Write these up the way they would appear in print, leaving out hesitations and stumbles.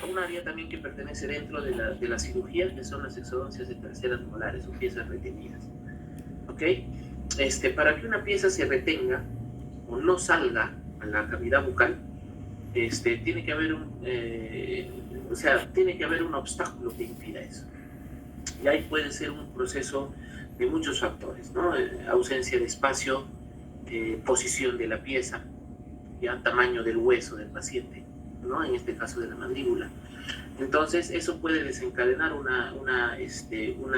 un área también que pertenece dentro de la cirugía, que son las exodoncias de terceras molares o piezas retenidas. ¿Ok? Para que una pieza se retenga o no salga a la cavidad bucal, tiene que haber tiene que haber un obstáculo que impida eso. Y ahí puede ser un proceso de muchos factores, ¿no? Ausencia de espacio, posición de la pieza, ya tamaño del hueso del paciente, ¿no? En este caso de la mandíbula. Entonces eso puede desencadenar una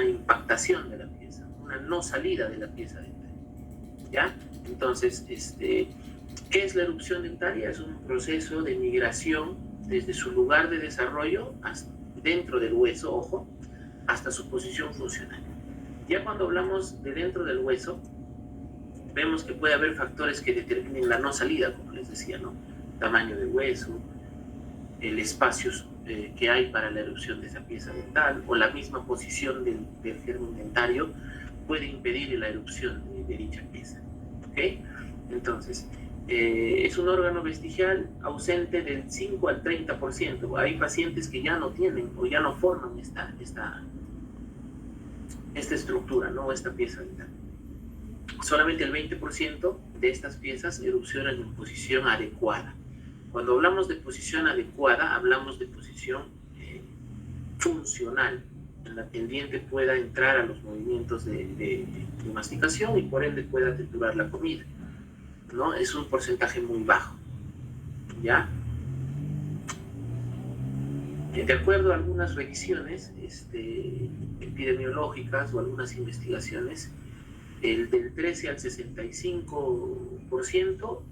impactación de la pieza, una no salida de la pieza dentaria, ¿ya? Entonces, ¿qué es la erupción dentaria? Es un proceso de migración desde su lugar de desarrollo hasta dentro del hueso, ojo, hasta su posición funcional. Ya cuando hablamos de dentro del hueso, vemos que puede haber factores que determinen la no salida, como les decía, ¿no? Tamaño del hueso, el espacio que hay para la erupción de esa pieza dental, o la misma posición del germen dentario puede impedir la erupción de dicha pieza. ¿Ok? Entonces, es un órgano vestigial ausente del 5 al 30%. Hay pacientes que ya no tienen o ya no forman esta estructura, ¿no? Esta pieza dental. Solamente el 20% de estas piezas erupcionan en posición adecuada. Cuando hablamos de posición adecuada, hablamos de posición funcional, en la que el diente pueda entrar a los movimientos de masticación y por ende pueda triturar la comida, ¿no? Es un porcentaje muy bajo, ¿ya? De acuerdo a algunas revisiones epidemiológicas o algunas investigaciones, del 13 al 65%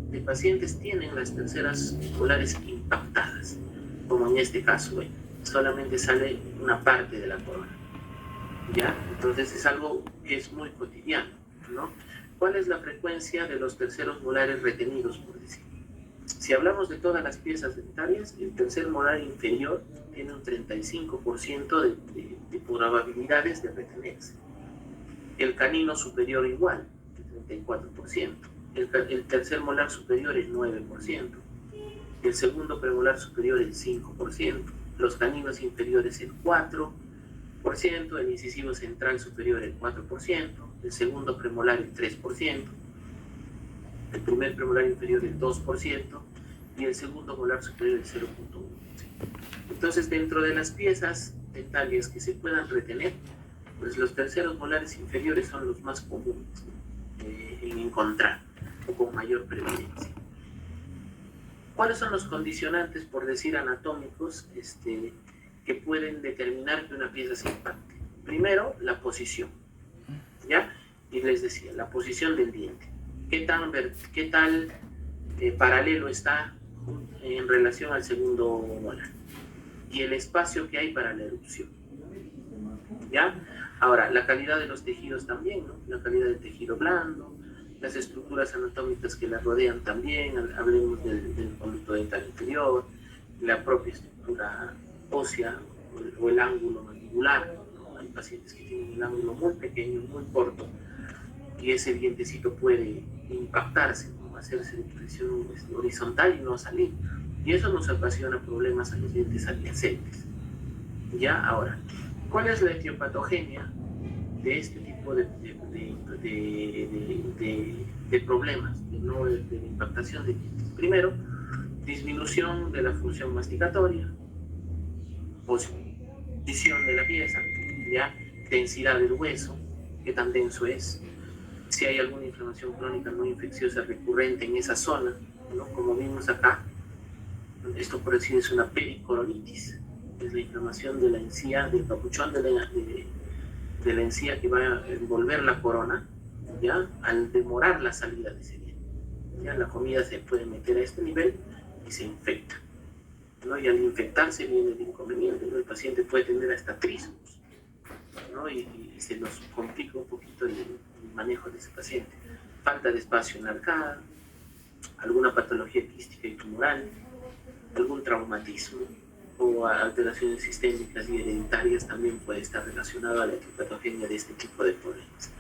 de pacientes tienen las terceras molares impactadas, como en este caso, solamente sale una parte de la corona, ¿ya? Entonces es algo que es muy cotidiano, ¿no? ¿Cuál es la frecuencia de los terceros molares retenidos, por decir? Si hablamos de todas las piezas dentarias, el tercer molar inferior tiene un 35% de probabilidades de retenerse. El canino superior igual, el 34%. El tercer molar superior el 9%. El segundo premolar superior el 5%. Los caninos inferiores el 4%. El incisivo central superior el 4%. El segundo premolar el 3%. El primer premolar inferior el 2%. Y el segundo molar superior el 0.1%. Entonces, dentro de las piezas dentarias que se puedan retener, pues los terceros molares inferiores son los más comunes en encontrar o con mayor previdencia. ¿Cuáles son los condicionantes, por decir, anatómicos que pueden determinar que una pieza se impacte? Primero, la posición, ¿ya? Y les decía, la posición del diente. ¿Qué tal paralelo está en relación al segundo molar? Y el espacio que hay para la erupción, ¿ya? Ahora, la calidad de los tejidos también, ¿no? La calidad del tejido blando, las estructuras anatómicas que la rodean también, hablemos del conducto dental inferior, la propia estructura ósea o el ángulo mandibular, ¿no? Hay pacientes que tienen un ángulo muy pequeño, muy corto, y ese dientecito puede impactarse, ¿no? Hacerse de posición horizontal y no salir. Y eso nos ocasiona problemas a los dientes adyacentes. ¿Ya? Ahora, ¿cuál es la etiopatogenia de este tipo de problemas, de impactación de dientes? Primero, disminución de la función masticatoria, posición de la pieza, ¿ya? Densidad del hueso, qué tan denso es, si hay alguna inflamación crónica no infecciosa recurrente en esa zona, ¿no? Como vimos acá, esto por decir es una pericoronitis, es la inflamación de la encía, del papuchón de la encía que va a envolver la corona, ¿ya? Al demorar la salida de ese diente, ¿ya? La comida se puede meter a este nivel y se infecta, ¿no? Y al infectarse viene el inconveniente, ¿no? El paciente puede tener hasta trismos, ¿no? Y se nos complica un poquito el manejo de ese paciente. Falta de espacio en la arcada, alguna patología quística y tumoral, algún traumatismo o alteraciones sistémicas y hereditarias también puede estar relacionado a la etiopatogenia de este tipo de problemas.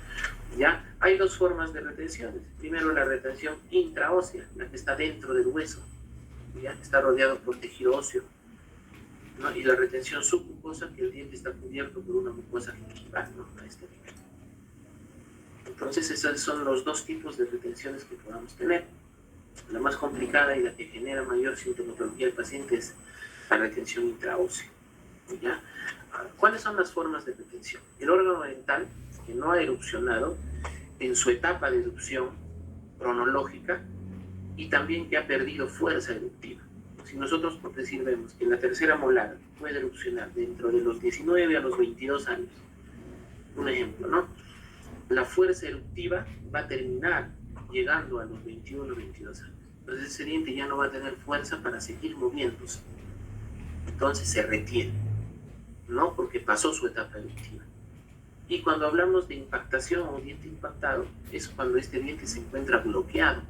¿Ya? Hay dos formas de retenciones. Primero, la retención intraósea, la que está dentro del hueso, ¿ya? Está rodeado por tejido óseo, ¿no? Y la retención submucosa, que el diente está cubierto por una mucosa gingival, ¿no? A este nivel. Entonces, esos son los dos tipos de retenciones que podamos tener. La más complicada y la que genera mayor sintomatología del paciente es la retención intraósea. ¿Ya? ¿Cuáles son las formas de retención? El órgano dental que no ha erupcionado en su etapa de erupción cronológica y también que ha perdido fuerza eruptiva. Si nosotros, por decir, vemos que la tercera molar puede erupcionar dentro de los 19 a los 22 años, un ejemplo, ¿no? La fuerza eruptiva va a terminar llegando a los 21 o 22 años. Entonces ese diente ya no va a tener fuerza para seguir moviéndose. Entonces se retiene, ¿no? Porque pasó su etapa eruptiva. Y cuando hablamos de impactación o diente impactado, es cuando este diente se encuentra bloqueado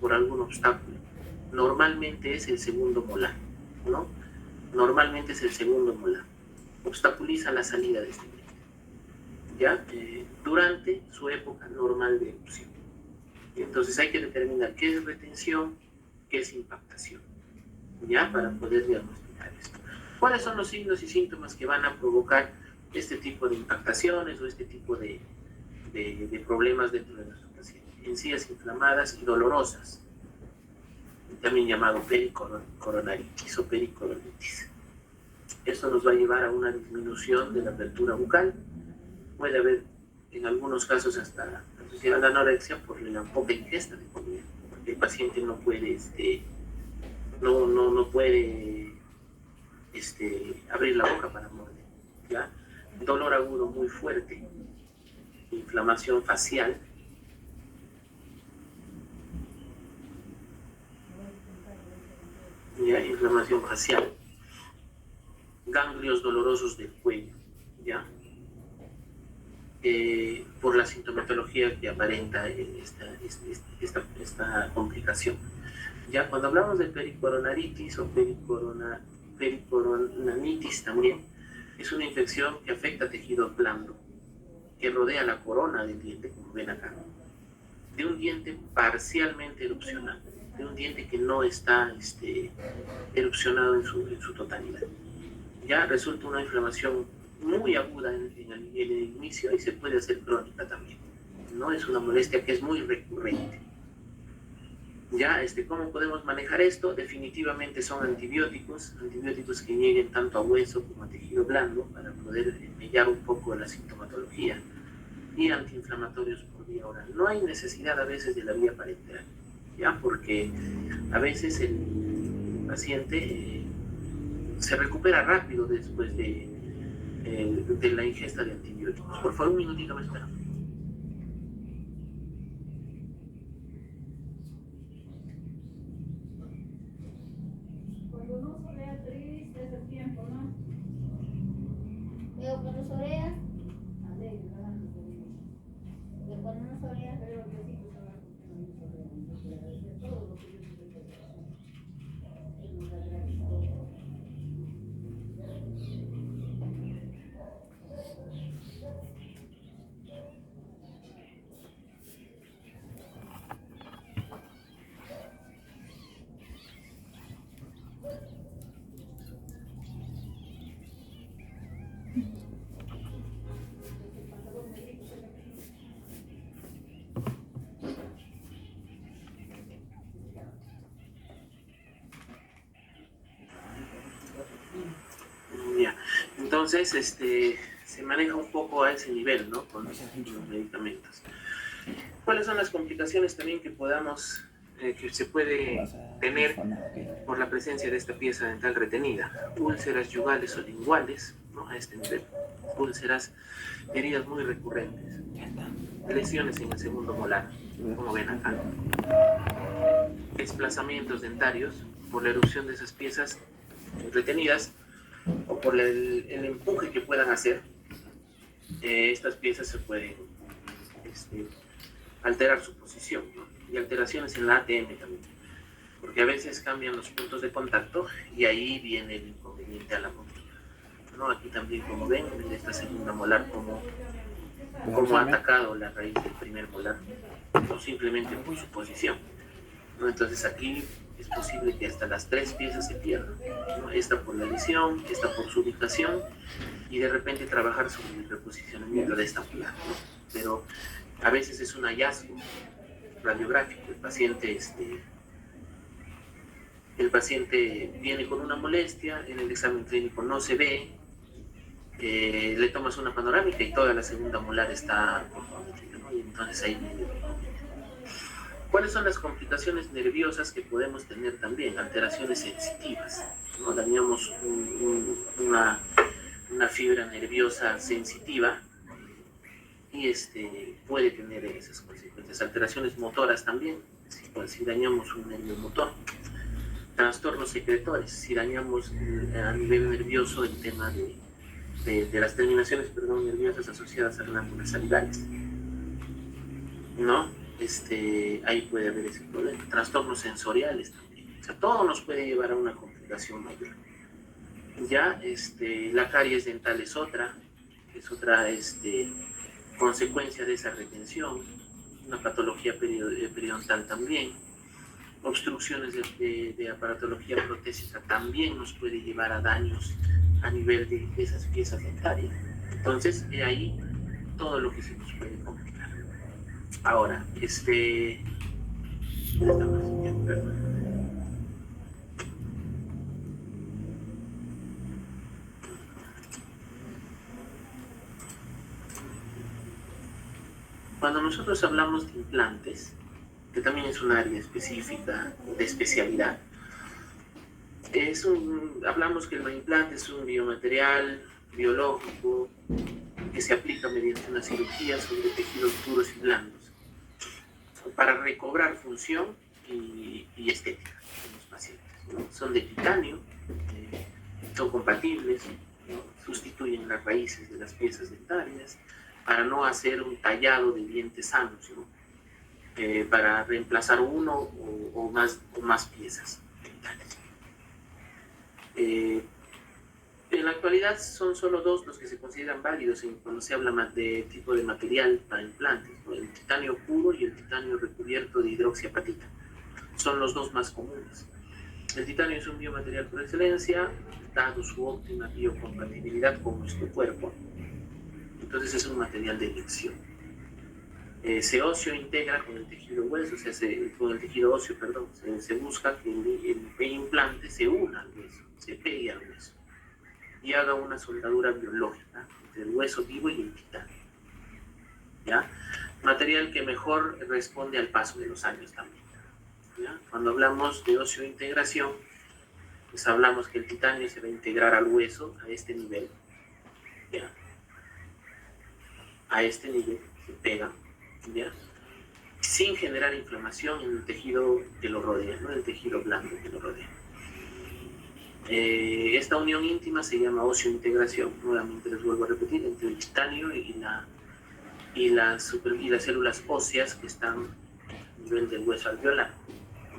por algún obstáculo. Normalmente es el segundo molar, ¿no? Normalmente es el segundo molar. Obstaculiza la salida de este diente, ¿ya? Durante su época normal de erupción. Entonces hay que determinar qué es retención, qué es impactación, ¿ya? Para poder diagnosticar esto. ¿Cuáles son los signos y síntomas que van a provocar este tipo de impactaciones o este tipo de problemas dentro de nuestro paciente? Encías inflamadas y dolorosas, también llamado pericoronaritis o pericoronitis. Esto nos va a llevar a una disminución de la apertura bucal. Puede haber en algunos casos hasta asociada a la anorexia por la poca ingesta de comida, porque el paciente no puede no puede abrir la boca para morder, ¿ya? Dolor agudo muy fuerte, inflamación facial, ¿ya? Inflamación facial, ganglios dolorosos del cuello, ¿ya? Por la sintomatología que aparenta esta complicación. Ya cuando hablamos de pericoronaritis o pericoronanitis también, es una infección que afecta tejido blando, que rodea la corona del diente, como ven acá, de un diente parcialmente erupcionado, de un diente que no está erupcionado en su totalidad. Ya resulta una inflamación muy aguda en el inicio y se puede hacer crónica también, ¿no? Es una molestia que es muy recurrente. Ya, ¿cómo podemos manejar esto? Definitivamente son antibióticos que lleguen tanto a hueso como a tejido blando para poder mediar un poco la sintomatología, y antiinflamatorios por vía oral. No hay necesidad a veces de la vía parenteral, ya, porque a veces el paciente se recupera rápido después de la ingesta de antibióticos. Por favor, un minutito me esperan. Cuando no solea triste es el tiempo, ¿no? Pero cuando solea, alegre, ¿verdad? Pero cuando no solea, pero yo sí que estaba con todo lo que yo hice de corazón. Él nos agradece todo. Ya. Entonces, se maneja un poco a ese nivel, ¿no? Con los medicamentos. ¿Cuáles son las complicaciones también que que se puede tener por la presencia de esta pieza dental retenida? Úlceras yugales o linguales, ¿no? A este nivel. Úlceras, heridas muy recurrentes, lesiones en el segundo molar, como ven acá. Desplazamientos dentarios por la erupción de esas piezas retenidas o por el empuje que puedan hacer. Estas piezas se pueden alterar su posición, ¿no? Y alteraciones en la ATM también, porque a veces cambian los puntos de contacto y ahí viene el inconveniente a la movilidad, ¿no? Aquí también, como ven, en esta segunda molar como ha atacado la raíz del primer molar, no simplemente por su posición, ¿no? Entonces aquí es posible que hasta las 3 piezas se pierdan, ¿no? Esta por la lesión, esta por su ubicación, y de repente trabajar sobre el reposicionamiento de esta molar, ¿no? Pero a veces es un hallazgo radiográfico. El paciente viene con una molestia, en el examen clínico no se ve, le tomas una panorámica y toda la segunda molar está comprometida, ¿no? Y entonces ahí viene. ¿Cuáles son las complicaciones nerviosas que podemos tener también? Alteraciones sensitivas, ¿no? Dañamos una fibra nerviosa sensitiva y puede tener esas consecuencias. Alteraciones motoras también, si dañamos un nervio motor. Trastornos secretores, si dañamos a nivel nervioso el tema de las terminaciones nerviosas asociadas a glándulas salivales, ¿no? Ahí puede haber ese problema. Trastornos sensoriales también. O sea, todo nos puede llevar a una complicación mayor. Ya, la caries dental es otra consecuencia de esa retención. Una patología periodontal también. Obstrucciones de aparatología protésica también nos puede llevar a daños a nivel de esas piezas dentarias. Entonces, de ahí todo lo que se nos puede complicar. Ahora, cuando nosotros hablamos de implantes, que también es un área específica de especialidad, hablamos que el implante es un biomaterial biológico que se aplica mediante una cirugía sobre tejidos duros y blandos para recobrar función y estética en los pacientes, ¿no? Son de titanio, son compatibles, ¿no? Sustituyen las raíces de las piezas dentarias para no hacer un tallado de dientes sanos, ¿no? Para reemplazar uno o más piezas dentales. En la actualidad son solo 2 los que se consideran válidos cuando se habla de tipo de material para implantes, ¿no? El titanio puro y el titanio recubierto de hidroxiapatita. Son los 2 más comunes. El titanio es un biomaterial por excelencia, dado su óptima biocompatibilidad con nuestro cuerpo. Entonces es un material de elección. Se óseo integra con el tejido hueso, con el tejido óseo, perdón. Se busca que el implante se una al hueso, se pegue al hueso y haga una soldadura biológica entre el hueso vivo y el titanio, ¿ya? Material que mejor responde al paso de los años también, ¿ya? Cuando hablamos de óseo-integración, pues hablamos que el titanio se va a integrar al hueso a este nivel, ¿ya? A este nivel se pega, ¿ya? Sin generar inflamación en el tejido que lo rodea, ¿no? El tejido blando que lo rodea. Esta unión íntima se llama óseo-integración, nuevamente les vuelvo a repetir, entre el titanio y las células óseas que están a nivel del hueso alveolar,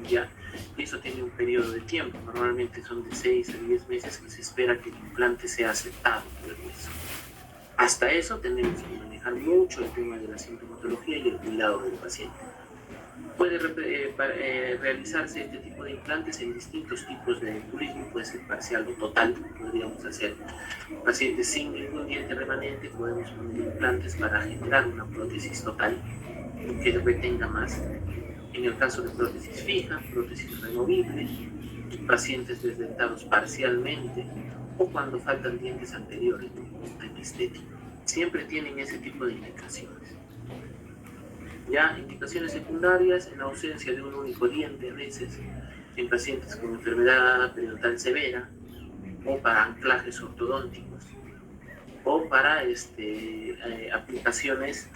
¿ya? Y eso tiene un periodo de tiempo, normalmente son de 6 a 10 meses que se espera que el implante sea aceptado por el hueso. Hasta eso tenemos que manejar mucho el tema de la sintomatología y el cuidado del paciente. Puede realizarse este tipo de implantes en distintos tipos de purismo, puede ser parcial o total. Podríamos hacer pacientes sin ningún diente remanente, podemos poner implantes para generar una prótesis total que retenga más. En el caso de prótesis fija, prótesis removible, pacientes desdentados parcialmente o cuando faltan dientes anteriores, un tema estético. Siempre tienen ese tipo de indicaciones. Ya, indicaciones secundarias en ausencia de un único diente a veces, en pacientes con enfermedad periodontal severa, o para anclajes ortodónticos, o para aplicaciones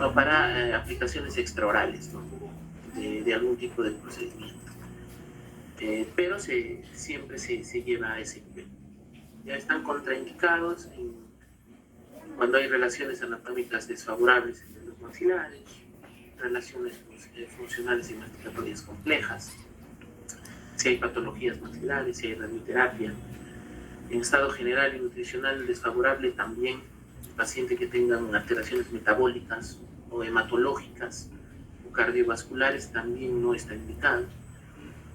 aplicaciones extraorales, ¿no? de algún tipo de procedimiento. Pero siempre se lleva a ese nivel. Ya están contraindicados cuando hay relaciones anatómicas desfavorables entre los maxilares, relaciones funcionales y masticatorias complejas, si hay patologías maxilares, si hay radioterapia. En estado general y nutricional desfavorable también paciente que tengan alteraciones metabólicas o hematológicas o cardiovasculares también no está indicado.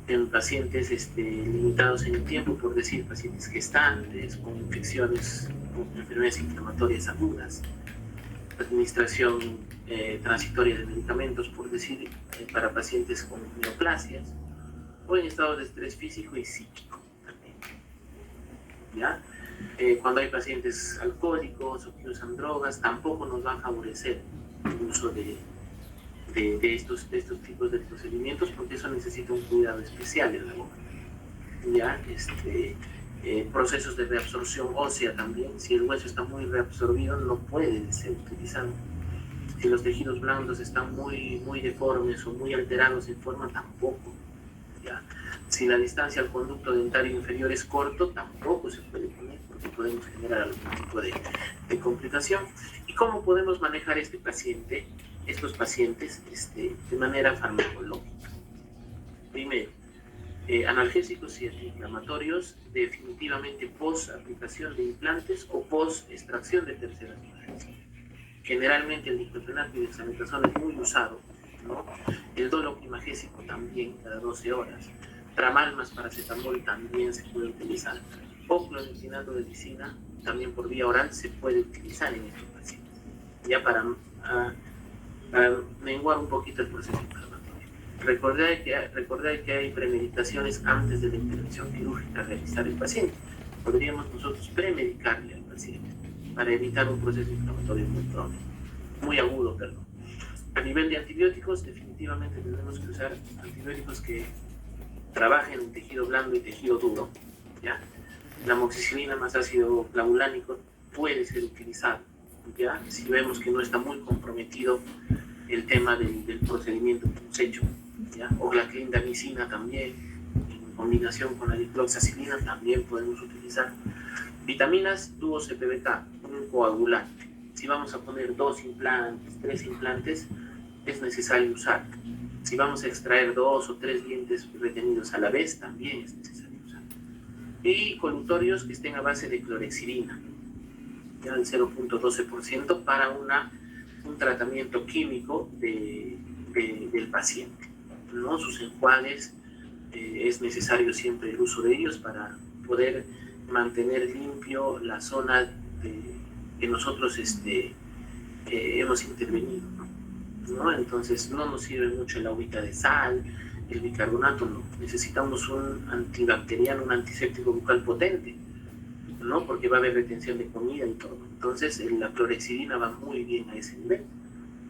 En pacientes limitados en el tiempo, por decir, pacientes gestantes, con infecciones, con enfermedades inflamatorias agudas, administración transitoria de medicamentos, por decir, para pacientes con neoplasias, o en estado de estrés físico y psíquico también. ¿Ya? Cuando hay pacientes alcohólicos o que usan drogas, tampoco nos va a favorecer el uso de estos tipos de procedimientos, porque eso necesita un cuidado especial en la boca. ¿Ya? Procesos de reabsorción ósea también, si el hueso está muy reabsorbido no puede ser utilizado. Si los tejidos blandos están muy deformes o muy alterados en forma, tampoco. ¿Ya? Si la distancia al conducto dentario inferior es corto, tampoco se puede poner, porque podemos generar algún tipo de complicación. ¿Y cómo podemos manejar estos pacientes de manera farmacológica? Primero, analgésicos y antiinflamatorios, definitivamente post aplicación de implantes o post extracción de terceras molares. Generalmente el diclofenaco y dexametasona es muy usado, ¿no? El doloquimagésico también cada 12 horas. Tramal más paracetamol también se puede utilizar. O clonidinato de lisina también por vía oral se puede utilizar en estos pacientes, ya para menguar un poquito el proceso inflamatorio. Recordar que hay premeditaciones antes de la intervención quirúrgica a realizar el paciente. Podríamos nosotros premedicarle al paciente para evitar un proceso inflamatorio muy agudo. A nivel de antibióticos, definitivamente tenemos que usar antibióticos que trabajen en tejido blando y tejido duro. ¿Ya? La amoxicilina más ácido clavulánico puede ser utilizado, ¿ya? Si vemos que no está muy comprometido el tema del procedimiento que hemos hecho, ¿ya? O la clindamicina también, en combinación con la dicloxacilina, también podemos utilizar. Vitaminas, dúo CPBK, un coagulante. Si vamos a poner 2 implantes, 3 implantes, es necesario usar. Si vamos a extraer 2 o 3 dientes retenidos a la vez, también es necesario usar. Y colutorios que estén a base de clorexidina, ya el 0.12% para un tratamiento químico del paciente, ¿no? Sus enjuagues, es necesario siempre el uso de ellos para poder mantener limpio la zona que nosotros hemos intervenido, ¿no? Entonces no nos sirve mucho el agüita de sal, el bicarbonato, no. Necesitamos un antibacteriano, un antiséptico bucal potente, ¿no? Porque va a haber retención de comida y todo. Entonces la clorexidina va muy bien a ese nivel.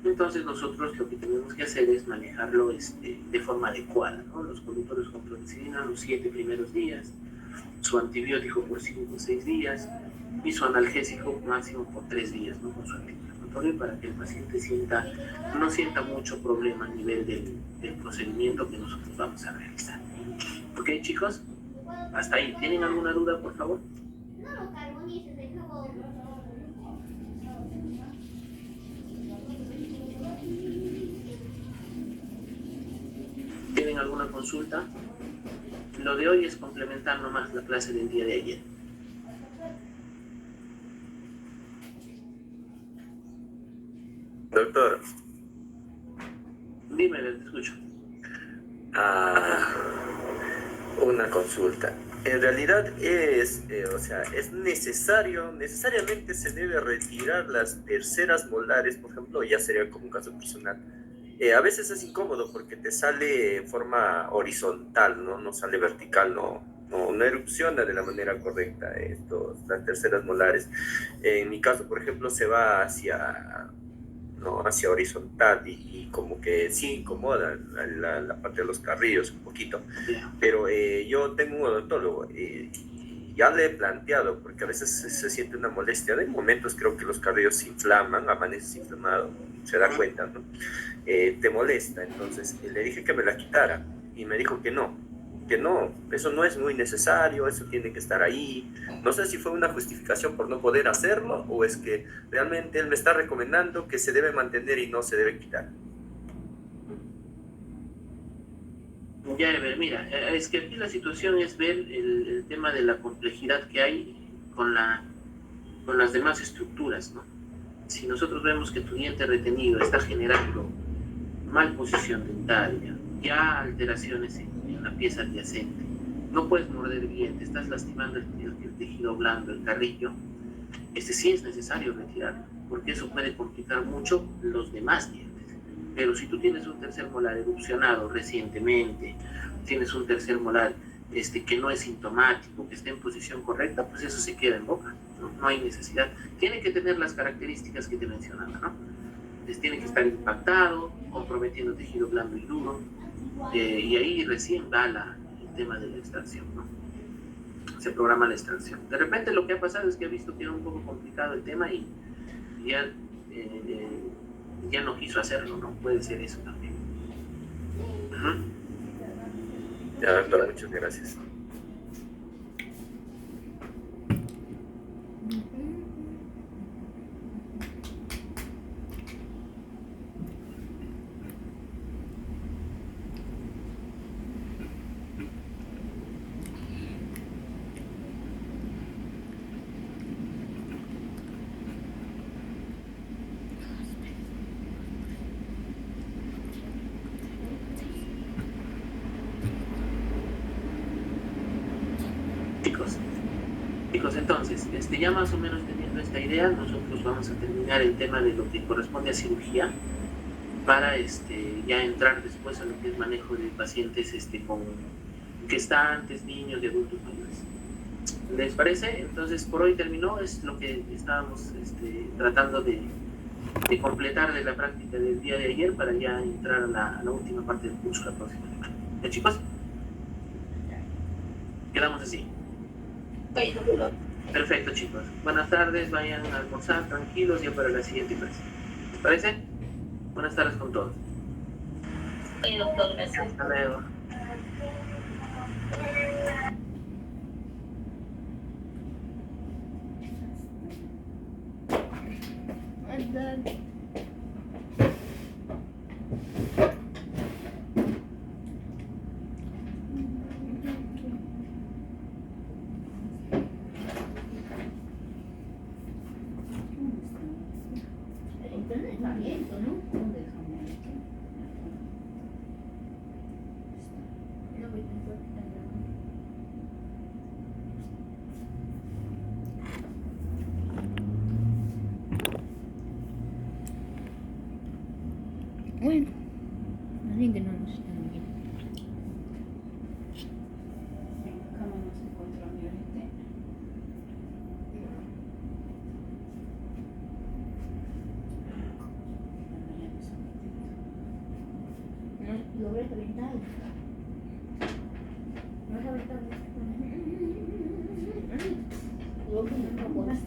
Entonces nosotros lo que tenemos que hacer es manejarlo de forma adecuada, ¿no? Los colutorios con clorexidina los 7 primeros días, su antibiótico por 5 o 6 días y su analgésico máximo por 3 días, ¿no? Con su antiinflamatorio, para que el paciente no sienta mucho problema a nivel del procedimiento que nosotros vamos a realizar. ¿Ok, chicos? Hasta ahí. ¿Tienen alguna duda, por favor? No, carbonices, el jabón. ¿Tienen alguna consulta? Lo de hoy es complementar nomás la clase del día de ayer. Doctor, Dime, te escucho. una consulta. En realidad es necesariamente se debe retirar las terceras molares, por ejemplo, ya sería como un caso personal. A veces es incómodo porque te sale en forma horizontal, ¿no? No sale vertical, no erupciona de la manera correcta las terceras molares. En mi caso, por ejemplo, se va hacia horizontal y como que sí incomoda la parte de los carrillos un poquito. Pero yo tengo un odontólogo y ya le he planteado, porque a veces se siente una molestia. Hay momentos creo que los carrillos se inflaman, amaneces inflamado, se da cuenta, ¿no? Te molesta. Entonces le dije que me la quitara y me dijo que no, eso no es muy necesario, eso tiene que estar ahí. No sé si fue una justificación por no poder hacerlo o es que realmente él me está recomendando que se debe mantener y no se debe quitar. Ya, mira, es que aquí la situación es ver el tema de la complejidad que hay con con las demás estructuras, ¿no? Si nosotros vemos que tu diente retenido está generando malposición dentaria, ya alteraciones en la pieza adyacente, no puedes morder bien, te estás lastimando el tejido blando, el carrillo, sí es necesario retirarlo, porque eso puede complicar mucho los demás dientes. Pero si tú tienes un tercer molar erupcionado recientemente, tienes un tercer molar que no es sintomático, que esté en posición correcta, pues eso se queda en boca, no hay necesidad. Tiene que tener las características que te mencionaba, ¿no? Tiene que estar impactado, comprometiendo tejido blando y duro, y ahí recién va el tema de la extracción, ¿no? Se programa la extracción. De repente lo que ha pasado es que ha visto que era un poco complicado el tema y ya no quiso hacerlo, ¿no? Puede ser eso también. Ya, doctora, muchas gracias. Chicos, entonces, ya más o menos teniendo esta idea, nosotros vamos a terminar el tema de lo que corresponde a cirugía para ya entrar después a lo que es manejo de pacientes con gestantes, niños y adultos mayores. ¿Les parece? Entonces, por hoy terminó, es lo que estábamos tratando de completar de la práctica del día de ayer para ya entrar a la última parte del curso la próxima semana. ¿Ya, chicos? Quedamos así. Perfecto, chicos. Buenas tardes, vayan a almorzar tranquilos ya para la siguiente clase. ¿Les parece? Buenas tardes con todos. Sí, doctor, gracias. Hasta luego. El internet está abierto, ¿no? No déjame aquí. No me importa. Bueno, más bien que no nos están viendo. ¿Cómo nos encuentra mi ahorita? No, lo voy a calentar. No es ahorita. Lo voy a poner